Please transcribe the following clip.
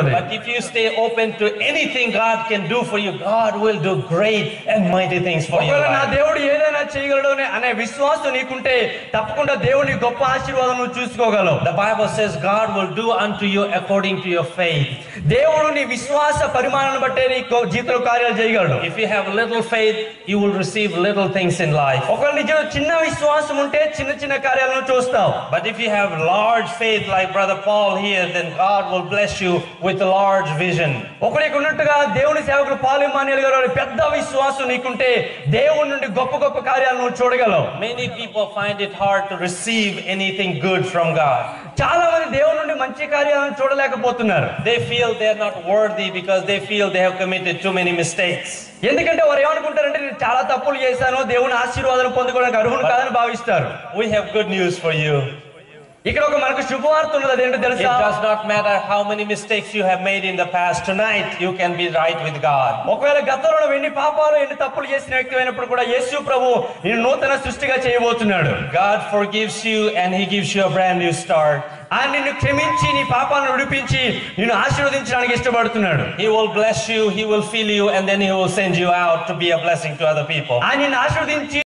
ఉంటది. But if you stay open to anything God can do for you, God will do great and mighty things for you. ఒకవేళ నా దేవుడు ఏదైనా చేయగలడు అనే విశ్వాసం నీకుంటే తప్పకుండా దేవుని గొప్ప ఆశీర్వాదం నువ్వు చూసుకోగలవు. The Bible says God will do unto you according to your faith. దేవుడు నీ విశ్వాస పరిమాణాన్ని బట్టే నీ జీవితంలో కార్యాలు చేయగలడు. If you have little faith, you will receive little things in life. ఒకవేళ నీ జీవితంలో చిన్న విశ్వాసం ఉంటే చిన్న చిన్న కార్యాలను చూస్తావు. But if you have large faith like brother Paul here, then God will bless you with a large vision. ఒకరికి ఉన్నట్టుగా దేవుని సేవకుడు పౌలు ఇమ్మానుయేల్ గారు పెద్ద విశ్వాసం నీకుంటే దేవుని నుండి గొప్ప గొప్ప కార్యాలను నువ్వు చూడగలవు. Many people find it hard to receive anything good from God. చాలా మంది దేవుని నుండి మంచి కార్యాలను చూడలేకపోతున్నారు. They feel they are not worthy because they feel they have committed too many mistakes. ఎందుకంటే వారు ఏమనుకుంటారంటే నేను చాలా తప్పులు చేశాను, దేవుని ఆశీర్వాదం పొందుకోవడానికి అర్హుడు కాదని భావిస్తారు. We have good news for you. ఇక్కడ ఒక మనకు శుభవార్త ఉన్నది. అదేంటో It తెలుసా? does not matter how many mistakes you have made in the past. Tonight you can be right with God. ఒకవేళ గతంలో ఎన్ని పాపాలు ఎన్ని తప్పులు చేసిన వ్యక్తి అయినప్పుడు కూడా యేసు ప్రభు నిన్ను నూతన సృష్టిగా చేయబోతున్నాడు. God forgives you and He gives you a brand new start. ఆయన నిన్ను క్షమించి నీ పాపాలను విడిపించి నిన్ను ఆశీర్వదించడానికి ఇష్టపడుతున్నాడు. He will bless you, He will fill you, and then He will send you out to be a blessing to other people. ఆయన నిన్ను ఆశీర్వదించి